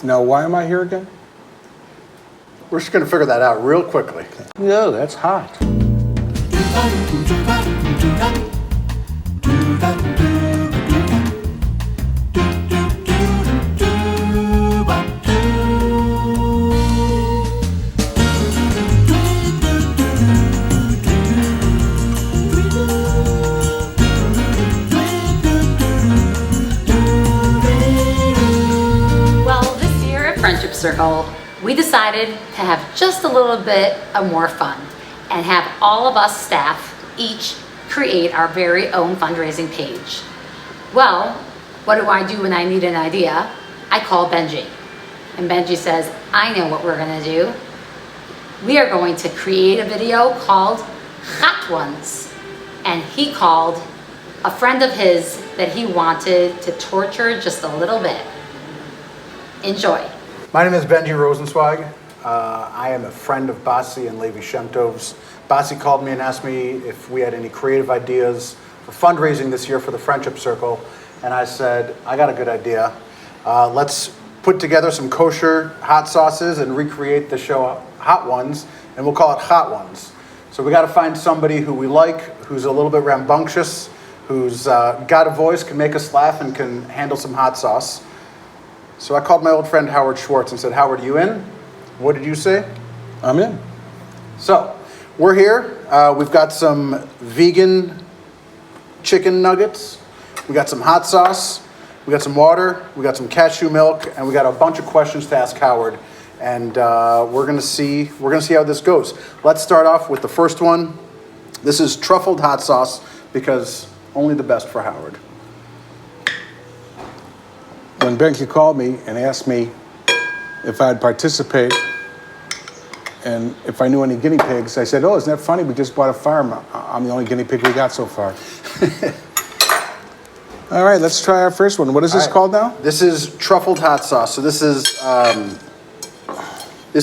Now, why am I here again? We're just going to figure that out real quickly. No, that's hot. Friendship Circle, we decided to have just a little bit of more fun and have all of us staff each create our very own fundraising page. Well, what do I do when I need an idea? I call Benji. And Benji says, I know what we're gonna do. We are going to create a video called Hot Ones. And he called a friend of his that he wanted to torture just a little bit. Enjoy. My name is Benji Rosenzweig. I am a friend of Basi and Levi Shemtov's. Basi called me and asked me if we had any creative ideas for fundraising this year for the Friendship Circle. And I said, I got a good idea. Let's put together some kosher hot sauces and recreate the show Hot Ones, and we'll call it Hot Ones. So we got to find somebody who we like, who's a little bit rambunctious, who's got a voice, can make us laugh, and can handle some hot sauce. So I called my old friend Howard Schwartz and said, Howard, you in? What did you say? I'm in. So we're here. We've got some vegan chicken nuggets. We got some hot sauce. We got some water. We got some cashew milk, and we got a bunch of questions to ask Howard. And we're gonna see how this goes. Let's start off with the first one. This is truffled hot sauce because only the best for Howard. When Benji called me and asked me if I'd participate and if I knew any guinea pigs, I said, oh, isn't that funny? We just bought a farm. I'm the only guinea pig we got so far. All right, let's try our first one. What is this called now? This is truffled hot sauce. So this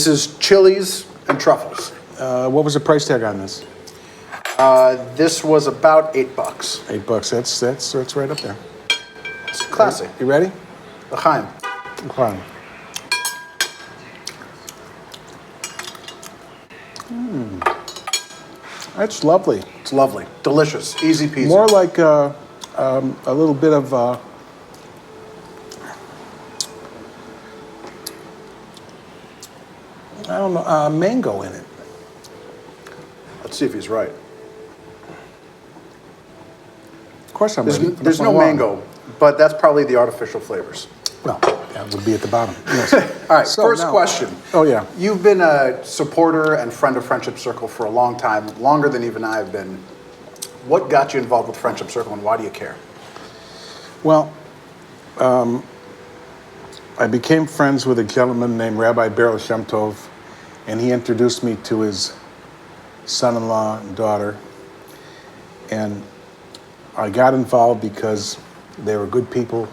is chilies and truffles. What was the price tag on this? This was about $8. $8. That's right up there. It's classy. You ready? L'chaim. L'chaim. That's lovely. It's lovely. Delicious. Easy peasy. More like a little bit of I don't know, mango in it. Let's see if he's right. Of course I'm ready. There's no mango, but that's probably the artificial flavors. Well, that would be at the bottom. Yes. All right, so first question. Oh, yeah. You've been a supporter and friend of Friendship Circle for a long time, longer than even I've been. What got you involved with Friendship Circle, and why do you care? Well, I became friends with a gentleman named Rabbi Beryl Shemtov, and he introduced me to his son-in-law and daughter. And I got involved because they were good people,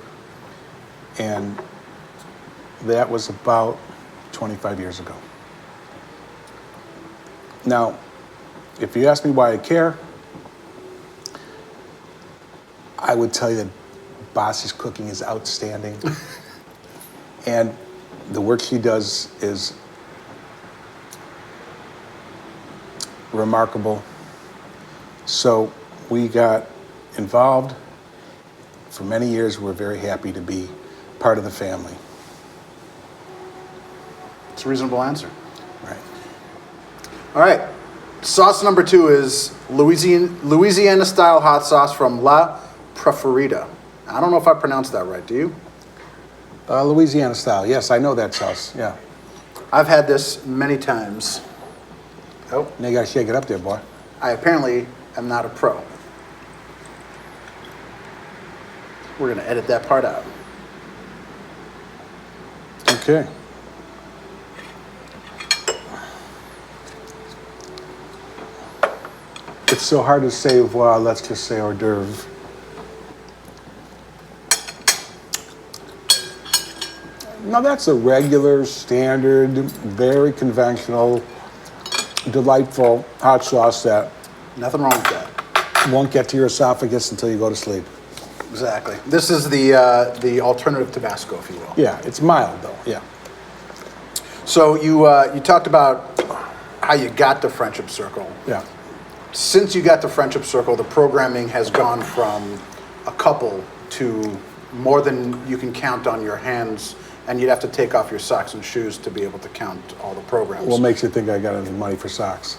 and that was about 25 years ago. Now, if you ask me why I care, I would tell you that Basi's cooking is outstanding. And the work she does is remarkable. So we got involved. For many years, we're very happy to be part of the family. It's a reasonable answer. Right. All right. Sauce number 2 is Louisiana-style hot sauce from La Preferida. I don't know if I pronounced that right. Do you? Louisiana style. Yes, I know that sauce. Yeah. I've had this many times. Oh. Now you gotta shake it up there, boy. I apparently am not a pro. We're gonna edit that part out. Okay. It's so hard to say, well, let's just say hors d'oeuvre. Now that's a regular, standard, very conventional, delightful hot sauce that Nothing wrong with that. won't get to your esophagus until you go to sleep. Exactly. This is the alternative Tabasco, if you will. Yeah, it's mild though, yeah. So you talked about how you got to Friendship Circle. Yeah. Since you got to Friendship Circle, the programming has gone from a couple to more than you can count on your hands, and you'd have to take off your socks and shoes to be able to count all the programs. What makes you think I got any money for socks?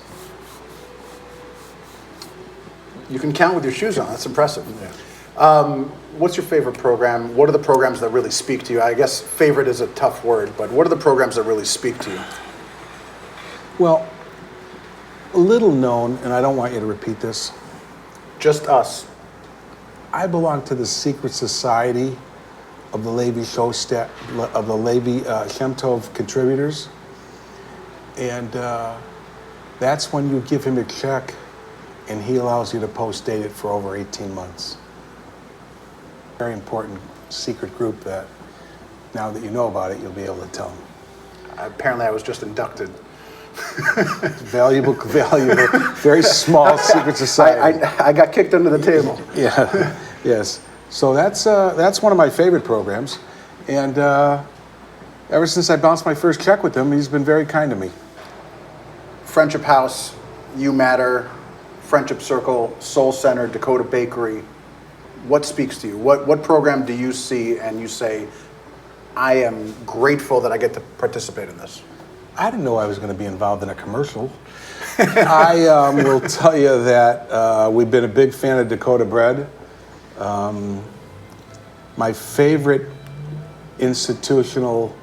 You can count with your shoes on. That's impressive. Yeah. What's your favorite program? What are the programs that really speak to you? I guess favorite is a tough word, but what are the programs that really speak to you? Well, a little known, and I don't want you to repeat this. Just us. I belong to the secret society of the Levi of the Levi Shem Tov contributors, and that's when you give him a check, and he allows you to post-date it for over 18 months. Very important secret group that, now that you know about it, you'll be able to tell them. Apparently, I was just inducted. Valuable, very small secret society. I got kicked under the table. Yeah, yes. So that's one of my favorite programs, and ever since I bounced my first check with him, he's been very kind to me. Friendship House, You Matter, Friendship Circle, Soul Center, Dakota Bakery. What speaks to you? What program do you see and you say, I am grateful that I get to participate in this? I didn't know I was going to be involved in a commercial. I will tell you that we've been a big fan of Dakota Bread. My favorite institutional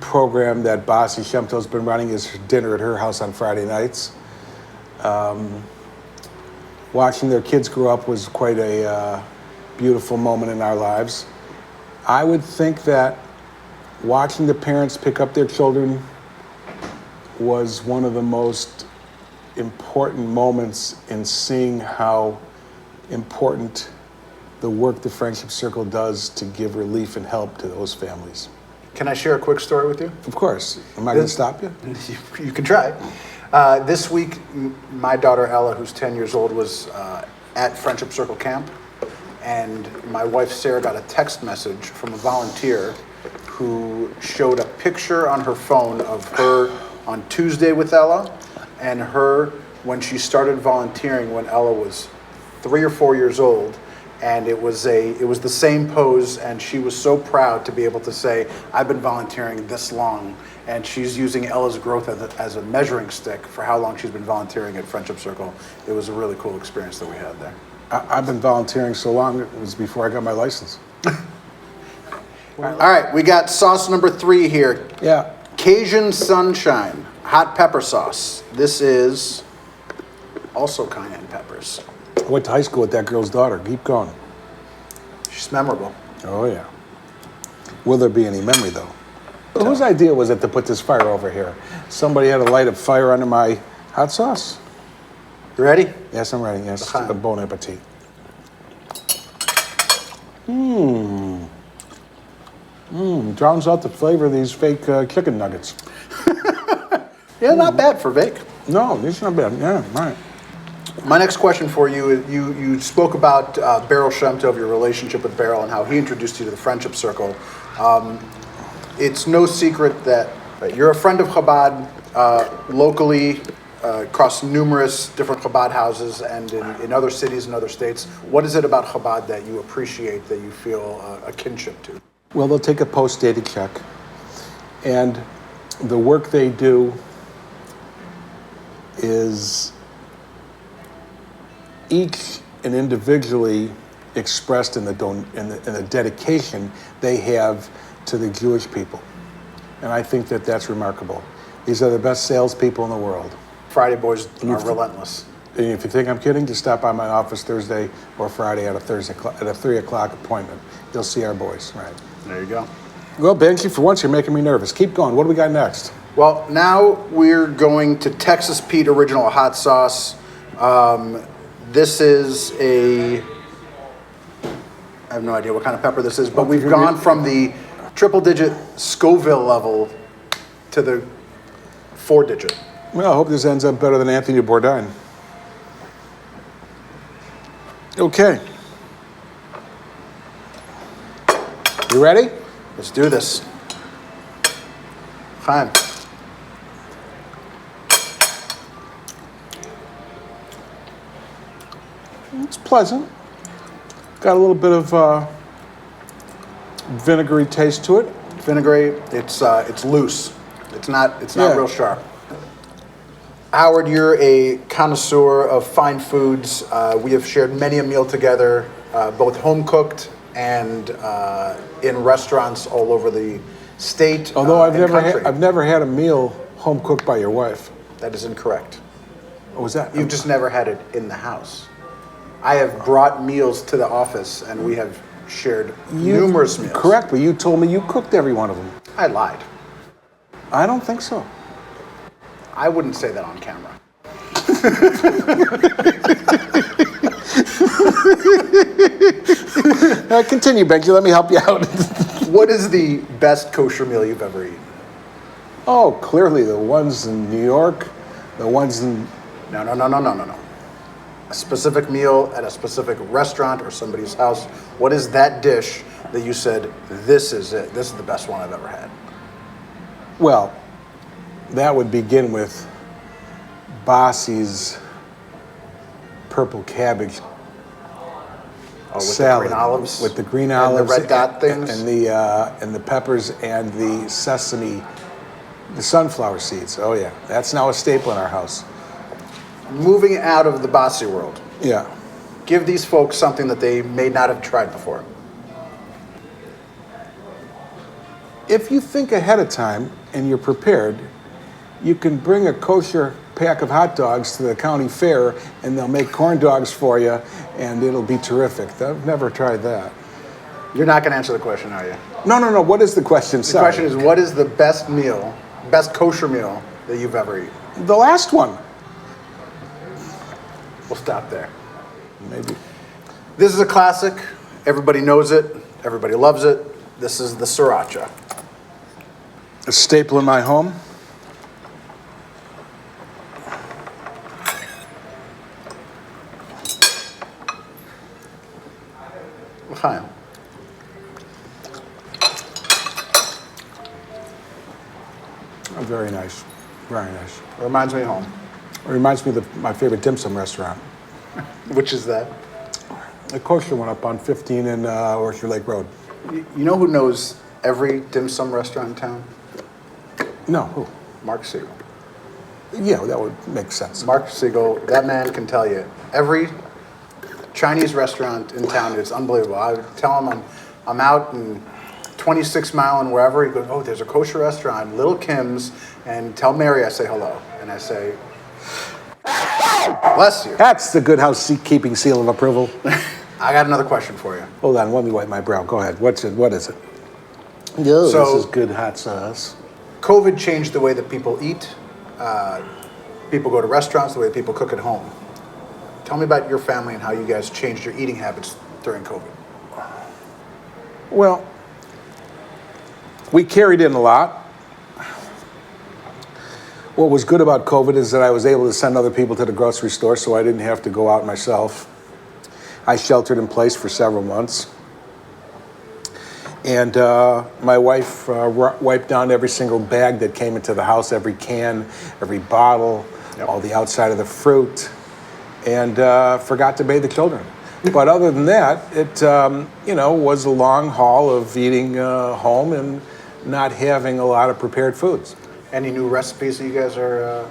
program that Bossy Shemto's been running is dinner at her house on Friday nights. Watching their kids grow up was quite a beautiful moment in our lives. I would think that watching the parents pick up their children was one of the most important moments in seeing how important the work the Friendship Circle does to give relief and help to those families. Can I share a quick story with you? Of course. Am I going to stop you? You can try. This week, my daughter Ella, who's 10 years old, was at Friendship Circle camp, and my wife Sarah got a text message from a volunteer who showed a picture on her phone of her on Tuesday with Ella, and her when she started volunteering when Ella was 3 or 4 years old. And it was the same pose, and she was so proud to be able to say, I've been volunteering this long, and she's using Ella's growth as a measuring stick for how long she's been volunteering at Friendship Circle. It was a really cool experience that we had there. I've been volunteering so long, it was before I got my license. All right, we got sauce number 3 here. Yeah. Cajun Sunshine, hot pepper sauce. This is also cayenne peppers. I went to high school with that girl's daughter. Keep going. She's memorable. Oh, yeah. Will there be any memory, though? Well, whose idea was it to put this fire over here? Somebody had to light a fire under my hot sauce. You ready? Yes, I'm ready. Yes, L'chaim. bon appetit. Drowns out the flavor of these fake chicken nuggets. Yeah, not bad for Vic. No, these are not bad. Yeah, right. My next question for you is you spoke about Beryl Shem Tov, your relationship with Beryl, and how he introduced you to the Friendship Circle. It's no secret that you're a friend of Chabad locally, across numerous different Chabad houses and in other cities and other states. What is it about Chabad that you appreciate, that you feel a kinship to? Well, they'll take a post-dated check, and the work they do is each and individually expressed in the dedication they have to the Jewish people. And I think that that's remarkable. These are the best salespeople in the world. Friday boys are relentless. And if you think I'm kidding, just stop by my office Thursday or Friday at a 3 o'clock appointment. You'll see our boys, right? There you go. Well, Benji, for once you're making me nervous. Keep going. What do we got next? Well, now we're going to Texas Pete Original Hot Sauce. This is I have no idea what kind of pepper this is, but we've gone from the triple-digit Scoville level to the 4-digit. Well, I hope this ends up better than Anthony Bourdain. Okay. You ready? Let's do this. Fine. It's pleasant. Got a little bit of vinegary taste to it. Vinegary, it's loose. It's not Yeah. real sharp. Howard, you're a connoisseur of fine foods. We have shared many a meal together, both home cooked and in restaurants all over the state. Although and country. I've never had a meal home cooked by your wife. That is incorrect. What was that? You've just never had it in the house. I have brought meals to the office, and we have shared numerous meals. Correct, but you told me you cooked every one of them. I lied. I don't think so. I wouldn't say that on camera. Continue, Becky. Let me help you out. What is the best kosher meal you've ever eaten? Oh, clearly the ones in New York, the ones in... No. A specific meal at a specific restaurant or somebody's house. What is that dish that you said, this is it? This is the best one I've ever had? Well, that would begin with Bossy's purple cabbage Oh, with salad the green olives? with the green And olives the red dot things? and the peppers and the sesame, the sunflower seeds. Oh yeah, that's now a staple in our house. Moving out of the Bossy world, Yeah. give these folks something that they may not have tried before. If you think ahead of time and you're prepared, you can bring a kosher pack of hot dogs to the county fair and they'll make corn dogs for you and it'll be terrific. I've never tried that. You're not going to answer the question, are you? No. What is the question? The question is, what is the best kosher meal that you've ever eaten? The last one. We'll stop there. Maybe. This is a classic. Everybody knows it. Everybody loves it. This is the sriracha. A staple in my home. Fine. Oh, very nice. Very nice. Reminds me of home. It reminds me of my favorite dim sum restaurant. Which is that? A kosher one up on 15 in Orchard Lake Road. You know who knows every dim sum restaurant in town? No, who? Mark Siegel. Yeah, that would make sense. Mark Siegel, that man can tell you every Chinese restaurant in town is unbelievable. I would tell him I'm out in 26 Mile and wherever. He goes, oh, there's a kosher restaurant, Little Kim's, and tell Mary I say hello. And I say, bless you. That's the good housekeeping seal of approval. I got another question for you. Hold on, let me wipe my brow. Go ahead. What is it? So- this is good hot sauce. COVID changed the way that people eat. People go to restaurants, the way people cook at home. Tell me about your family and how you guys changed your eating habits during COVID. Well, we carried in a lot. What was good about COVID is that I was able to send other people to the grocery store, so I didn't have to go out myself. I sheltered in place for several months. And my wife wiped down every single bag that came into the house, every can, every bottle, all the outside of the fruit, and forgot to bathe the children. But other than that, it was a long haul of eating home and not having a lot of prepared foods. Any new recipes that you guys are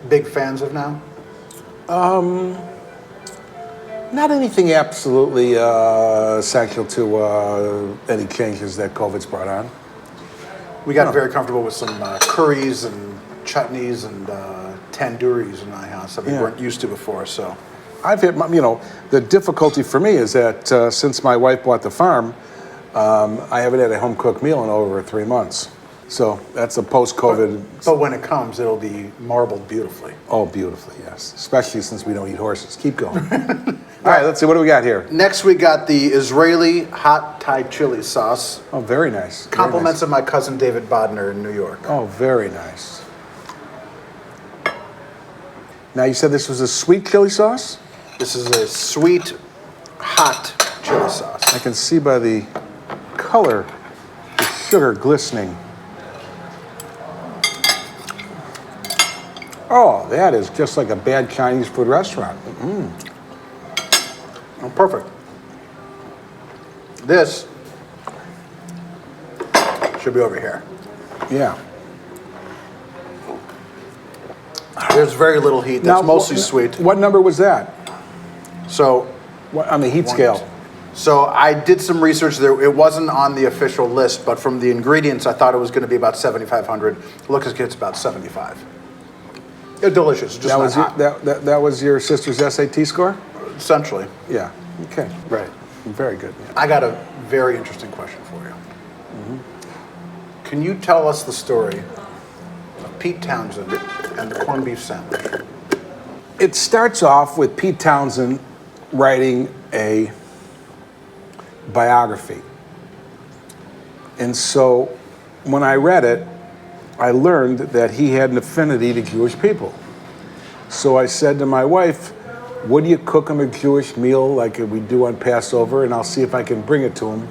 big fans of now? Not anything absolutely essential to any changes that COVID's brought on. We got very comfortable with some curries and chutneys and tandouris in my house that we weren't used to before. So I've had, the difficulty for me is that since my wife bought the farm, I haven't had a home cooked meal in over 3 months. So that's a post-COVID. But when it comes, it'll be marbled beautifully. Oh, beautifully, yes. Especially since we don't eat horses. Keep going. All right, let's see. What do we got here? Next, we got the Israeli hot Thai chili sauce. Oh, very nice. Very Compliments nice. of my cousin David Bodner in New York. Oh, very nice. Now, you said this was a sweet chili sauce? This is a sweet, hot chili sauce. I can see by the color, the sugar glistening. Oh, that is just like a bad Chinese food restaurant. Oh, perfect. This should be over here. Yeah. There's very little heat. That's mostly wh- sweet. What number was that? So, What, on the heat scale? so I did some research there. It wasn't on the official list, but from the ingredients, I thought it was going to be about 7,500. Look, it's about 75. They're delicious. Just That not was your, hot. that was your sister's SAT score? Essentially. Yeah. Okay. Right. Very good. Yeah. I got a very interesting question for you. Can you tell us the story of Pete Townsend and the corned beef sandwich? It starts off with Pete Townsend writing a biography. And so when I read it, I learned that he had an affinity to Jewish people. So I said to my wife, would you cook him a Jewish meal like we do on Passover? And I'll see if I can bring it to him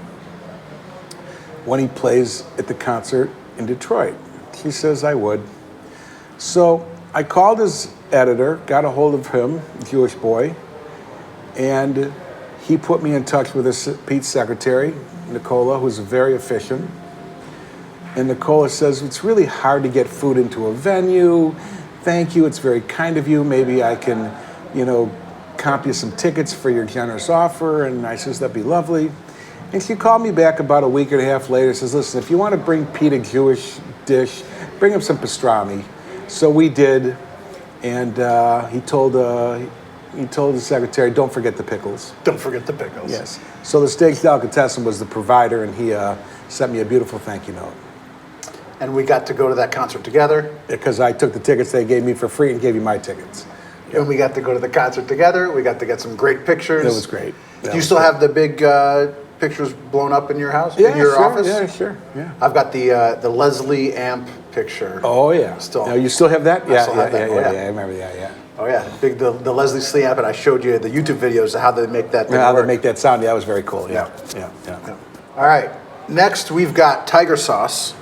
when he plays at the concert in Detroit. He says I would. So I called his editor, got a hold of him, Jewish boy, and he put me in touch with Pete's secretary, Nicola, who's very efficient. And Nicola says, it's really hard to get food into a venue. Thank you, it's very kind of you. Maybe I can, comp you some tickets for your generous offer. And I says, that'd be lovely. And she called me back about a week and a half later, says, listen, if you want to bring Pete a Jewish dish, bring him some pastrami. So we did, and he told his secretary, don't forget the pickles. Don't forget the pickles. Yes. So the Steaks Delicatessen was the provider, and he sent me a beautiful thank you note. And we got to go to that concert together. Because I took the tickets they gave me for free and gave you my tickets. And we got to go to the concert together. We got to get some great pictures. It was great. Do you still have the big pictures blown up in your house? Yeah, in your sure. office? Yeah, sure. Yeah. I've got the Leslie Amp picture. Oh yeah. Still. Now, you still have that? I Yeah, still have that. yeah, Oh, yeah, yeah. I remember that. Yeah. Oh yeah, the Leslie Slee amp, and I showed you the YouTube videos of how they make that thing How work. they make that sound? Yeah, that was very cool. Yeah. Yeah. All right, next we've got tiger sauce,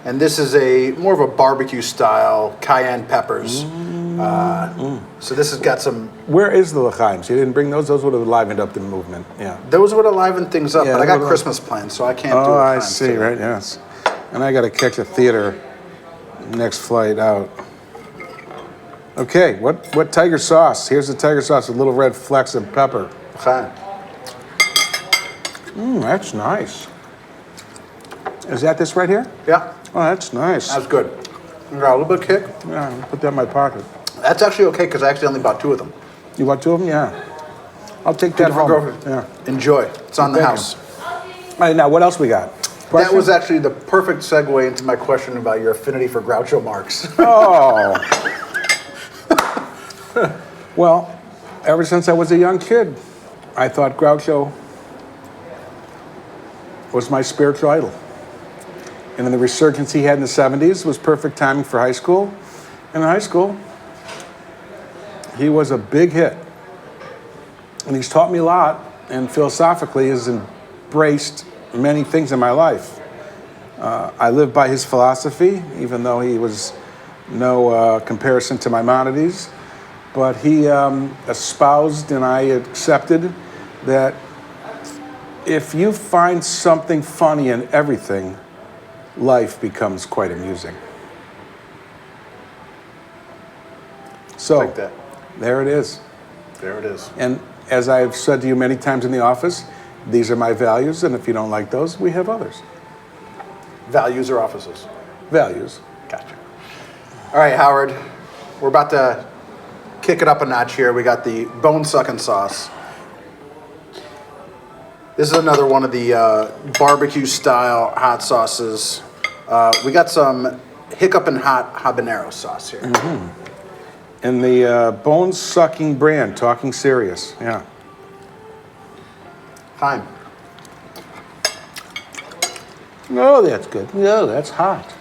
and this is more of a barbecue style cayenne peppers. So this has got some. Where is the l'chaims? You didn't bring those? Those would have livened up the movement. Yeah. Those would have livened things up, Yeah, but I they got would've- Christmas plans, so I can't do it. Oh, I see. Right. Yes. And I got to catch a theater next flight out. Okay. What tiger sauce? Here's the tiger sauce with little red flecks of pepper. Okay. That's nice. Is that this right here? Yeah, Oh, that's nice. that's good. You got a little bit of kick. Yeah, I'll put that in my pocket. That's actually okay because I actually only bought 2 of them. You want 2 of them? Yeah. I'll take that home. Yeah. Enjoy. It's on the Thank house. All right, now what else we got? That Question? was actually the perfect segue into my question about your affinity for Groucho Marx. Oh. Well, ever since I was a young kid, I thought Groucho was my spiritual idol. And then the resurgence he had in the 70s was perfect timing for high school. And in high school, he was a big hit. And he's taught me a lot, and philosophically has embraced many things in my life. I live by his philosophy, even though he was no comparison to Maimonides. But he espoused, and I accepted, that if you find something funny in everything, life becomes quite amusing. So, Like that. there it is. There it is. And as I've said to you many times in the office, these are my values, and if you don't like those, we have others. Values or offices? Values. Gotcha. All right, Howard. We're about to kick it up a notch here. We got the bone-sucking sauce. This is another one of the barbecue-style hot sauces. We got some hiccup and hot habanero sauce here. And the bone-sucking brand, Talking Serious. Yeah. Fine. Oh, that's good. No, that's hot.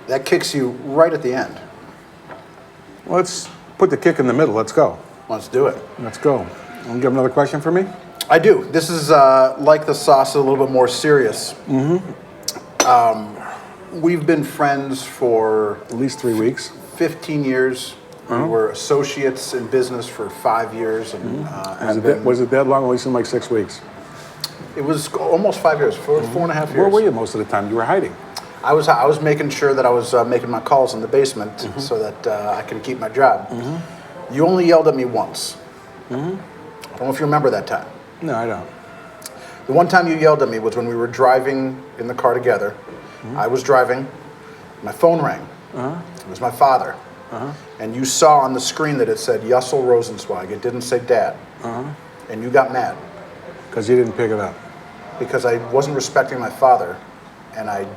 That kicks you right at the end. Let's put the kick in the middle. Let's go. Let's do it. Let's go. You have another question for me? I do. This is like the sauce, a little bit more serious. We've been friends for At least 3 weeks. 15 years. We were associates in business for 5 years, and Was it that long? Only seemed like 6 weeks. it was almost 5 years, 4.5 years. Where were you most of the time? You were hiding. I was making sure that I was making my calls in the basement so that I can keep my job. You only yelled at me once. I don't know if you remember that time. No, I don't. The one time you yelled at me was when we were driving in the car together. I was driving. My phone rang. It was my father. And you saw on the screen that it said Yussel Rosenzweig. It didn't say Dad. And you got mad. Because you didn't pick it up. Because I wasn't respecting my father, and I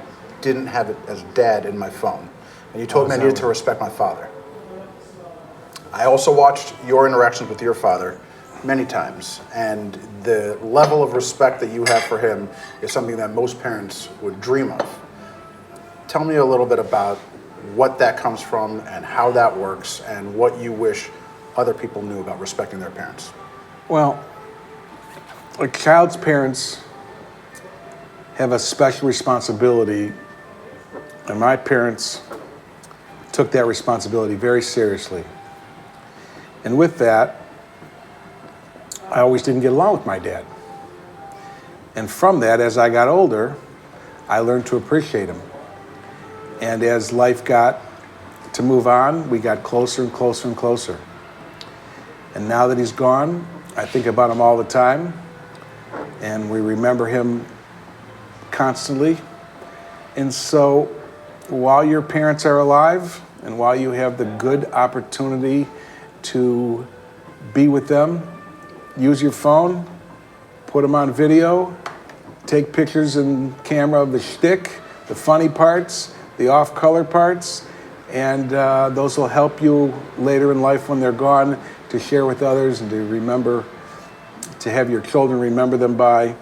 didn't have it as Dad in my phone. And you told me I needed to respect my father. I also watched your interactions with your father many times, and the level of respect that you have for him is something that most parents would dream of. Tell me a little bit about what that comes from and how that works and what you wish other people knew about respecting their parents. Well, a child's parents have a special responsibility, and my parents took that responsibility very seriously. And with that, I always didn't get along with my dad. And from that, as I got older, I learned to appreciate him. And as life got to move on, we got closer and closer and closer. And now that he's gone, I think about him all the time, and we remember him constantly. And so while your parents are alive, and while you have the good opportunity to be with them, use your phone, put them on video, take pictures and camera of the shtick, the funny parts, the off-color parts, and those will help you later in life when they're gone to share with others and to remember, to have your children remember them by.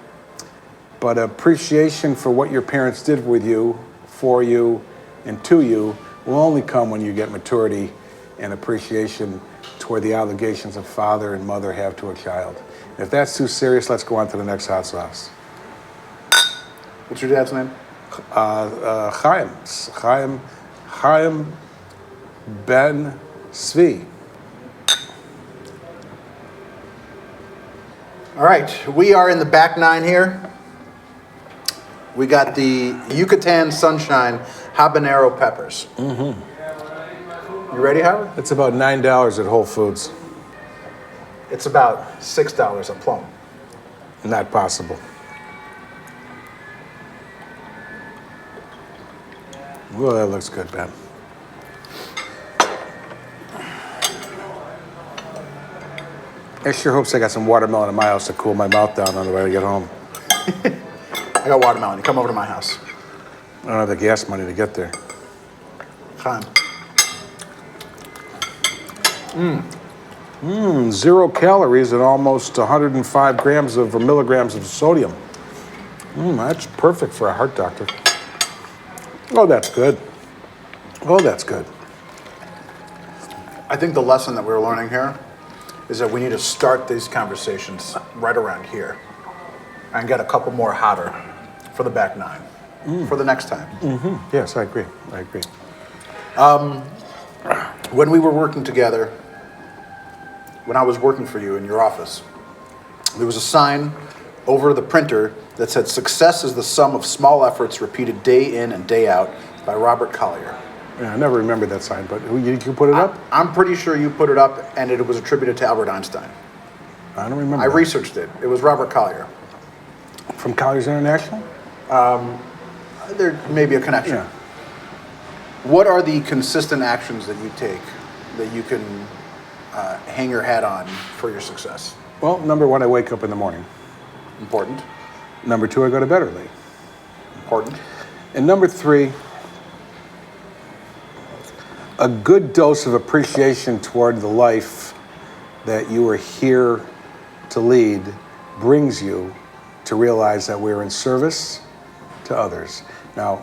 But appreciation for what your parents did with you, for you, and to you will only come when you get maturity and appreciation toward the obligations a father and mother have to a child. If that's too serious, let's go on to the next hot sauce. What's your dad's name? Chaim Ben Zvi. All right, we are in the back nine here. We got the Yucatan Sunshine habanero peppers. You ready, Howard? It's about $9 at Whole Foods. It's about $6 a plum. Not possible. Well, that looks good, Ben. I sure hopes I got some watermelon in my house to cool my mouth down on the way to get home. I got watermelon. You come over to my house. I don't have the gas money to get there. Fine. 0 calories and almost 105 grams of or milligrams of sodium. That's perfect for a heart doctor. Oh, that's good. Oh, that's good. I think the lesson that we're learning here is that we need to start these conversations right around here and get a couple more hotter for the back nine for the next time. Yes, I agree. I agree. When we were working together, when I was working for you in your office, there was a sign over the printer that said, "Success is the sum of small efforts repeated day in and day out," by Robert Collier. Yeah, I never remembered that sign, but you put it up? I'm pretty sure you put it up, and it was attributed to Albert Einstein. I don't remember. I that. researched it. It was Robert Collier. From Colliers International? There may be a connection. Yeah. What are the consistent actions that you take that you can hang your hat on for your success? Well, number one, I wake up in the morning. Important. Number two, I go to bed early. Important. And number three, a good dose of appreciation toward the life that you are here to lead brings you to realize that we're in service to others. Now,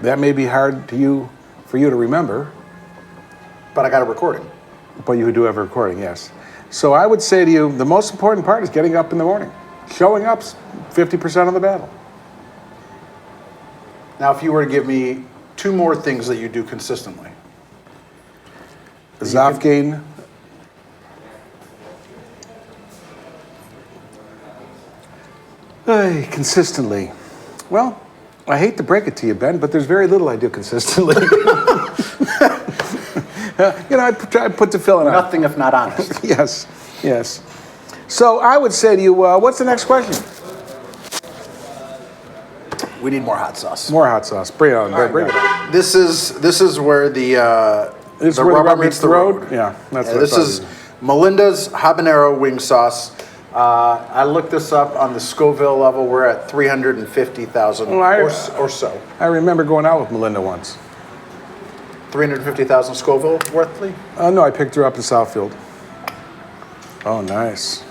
that may be hard for you to remember. But I got a recording. But you do have a recording, yes. So I would say to you, the most important part is getting up in the morning. Showing up's 50% of the battle. Now, if you were to give me 2 more things that you do consistently. Zafgain. Hey, consistently. Well, I hate to break it to you, Ben, but there's very little I do consistently. I try to put the filling on. Nothing if not honest. Yes, yes. So I would say to you, what's the next question? We need more hot sauce. More hot sauce. Bring it on. Bring it on. This is where the rubber meets the road? Yeah, that's what this is Melinda's habanero wing sauce. I looked this up on the Scoville level. We're at 350,000 or so. I remember going out with Melinda once. 350,000 Scoville worthly? No, I picked her up in Southfield. Oh, nice.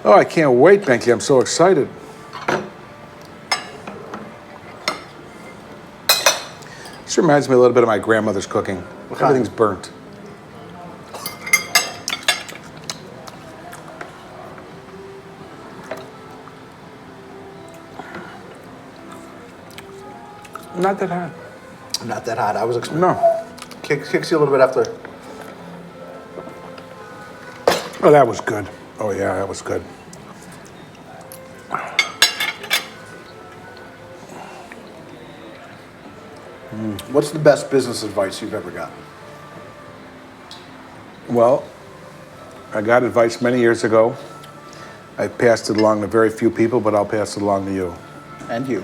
Oh, I can't wait, Benke. I'm so excited. This reminds me a little bit of my grandmother's cooking. Everything's burnt. Not that hot. Not that hot. I was expecting. No. Kicks you a little bit after. Oh, that was good. Oh, yeah, that was good. What's the best business advice you've ever gotten? Well, I got advice many years ago. I passed it along to very few people, but I'll pass it along to you. And you.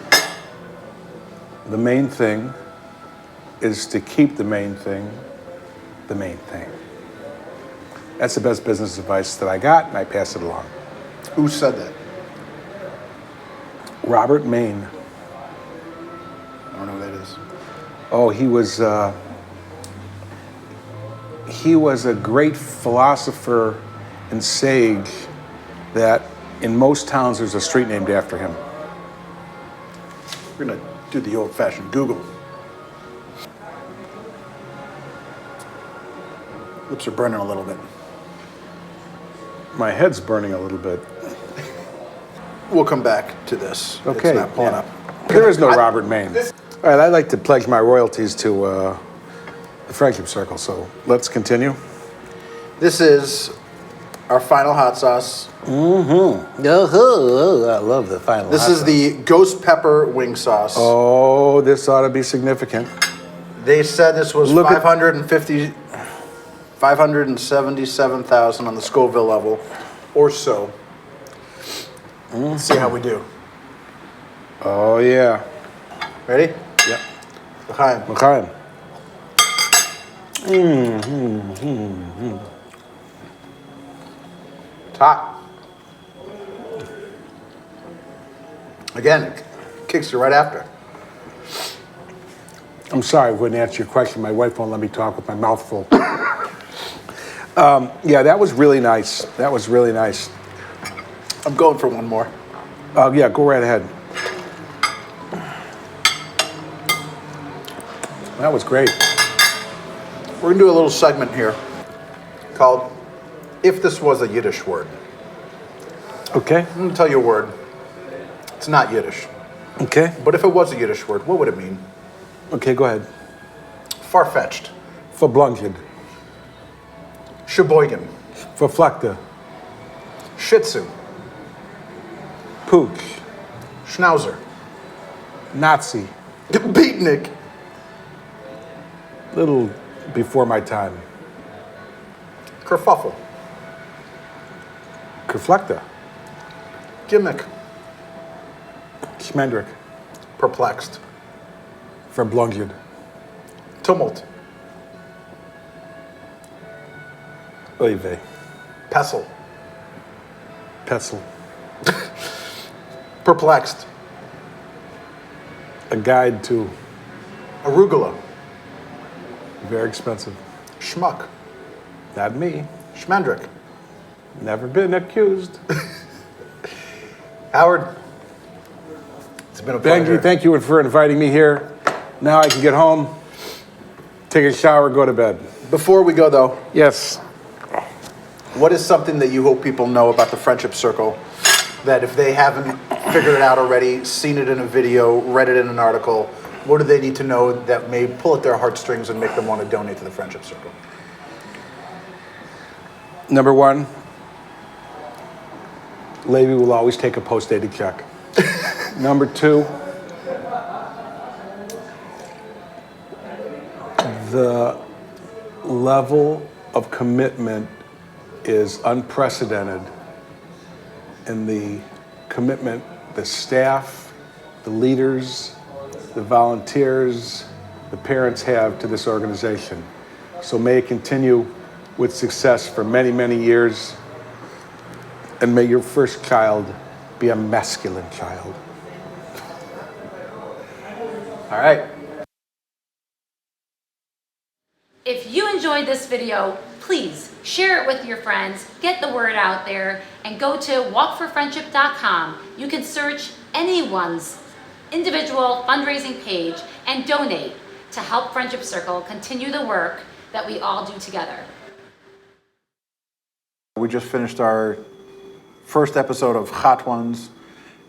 The main thing is to keep the main thing the main thing. That's the best business advice that I got, and I pass it along. Who said that? Robert Maine. I don't know who that is. Oh, he was a great philosopher and sage that in most towns there's a street named after him. We're gonna do the old-fashioned Google. Lips are burning a little bit. My head's burning a little bit. We'll come back to this. Okay. It's not pulling up. There is no Robert Maine. All right, I'd like to pledge my royalties to the Friendship Circle, so let's continue. This is our final hot sauce. Mm-hmm. Oh, I love the final This hot is sauce. the ghost pepper wing sauce. Oh, this ought to be significant. They said this was Look at- 577,000 on the Scoville level, or so. Let's see how we do. Oh, yeah. Ready? Yep. L'chaim. L'chaim. It's hot. Again, it kicks you right after. I'm sorry I wouldn't answer your question. My wife won't let me talk with my mouth full. Yeah, that was really nice. That was really nice. I'm going for one more. Yeah, go right ahead. That was great. We're gonna do a little segment here called "If This Was a Yiddish Word." Okay. I'm gonna tell you a word. It's not Yiddish, Okay. but if it was a Yiddish word, what would it mean? Okay, go ahead. Far-fetched, Verblunket. Sheboygan, Verflakte. Shih Tzu, Pooch. Schnauzer, Nazi. Beatnik, Little before my time. Kerfuffle, Kerflakte. Gimmick, Schmendrick. Perplexed, Verblunket. Tumult, Oive. Pestle, Petzl. Perplexed, A guide to Arugula, very expensive. Schmuck, Not me. Schmendrick. Never been accused. Howard, it's been a pleasure. Thank you for inviting me here. Now I can get home, take a shower, go to bed. Before we go, though, Yes. what is something that you hope people know about the Friendship Circle that if they haven't figured it out already, seen it in a video, read it in an article, What do they need to know that may pull at their heartstrings and make them want to donate to the Friendship Circle? Number one, Levy will always take a post-dated check. Number two, the level of commitment is unprecedented in the commitment the staff, the leaders, the volunteers, the parents have to this organization. So may it continue with success for many, many years, and may your first child be a masculine child. All right. If you enjoyed this video, please share it with your friends, get the word out there, and go to walkforfriendship.com. You can search anyone's individual fundraising page and donate to help Friendship Circle continue the work that we all do together. We just finished our first episode of Hot Ones,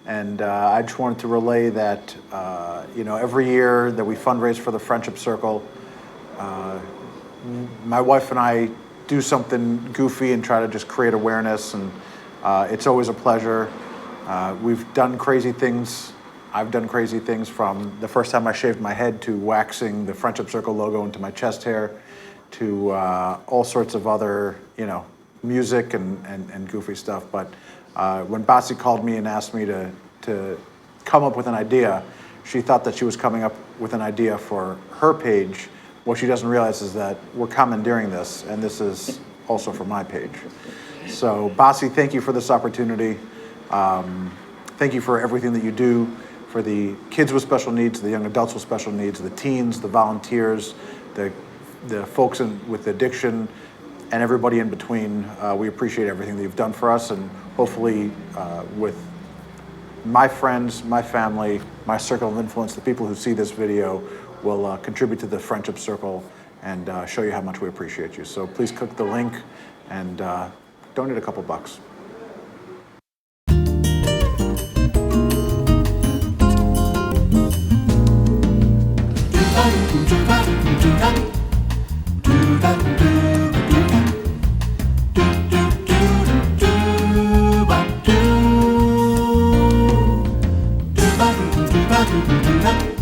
and I just wanted to relay that every year that we fundraise for the Friendship Circle, my wife and I do something goofy and try to just create awareness, and it's always a pleasure. We've done crazy things. I've done crazy things, from the first time I shaved my head to waxing the Friendship Circle logo into my chest hair, to all sorts of other, music and goofy stuff. But when Basi called me and asked me to come up with an idea, she thought that she was coming up with an idea for her page. What she doesn't realize is that we're commandeering this, and this is also for my page. So Basi, thank you for this opportunity. Thank you for everything that you do for the kids with special needs, the young adults with special needs, the teens, the volunteers, the folks with addiction, and everybody in between. We appreciate everything that you've done for us, and hopefully with my friends, my family, my circle of influence, the people who see this video will contribute to the Friendship Circle and show you how much we appreciate you. So please click the link and donate a couple bucks. Do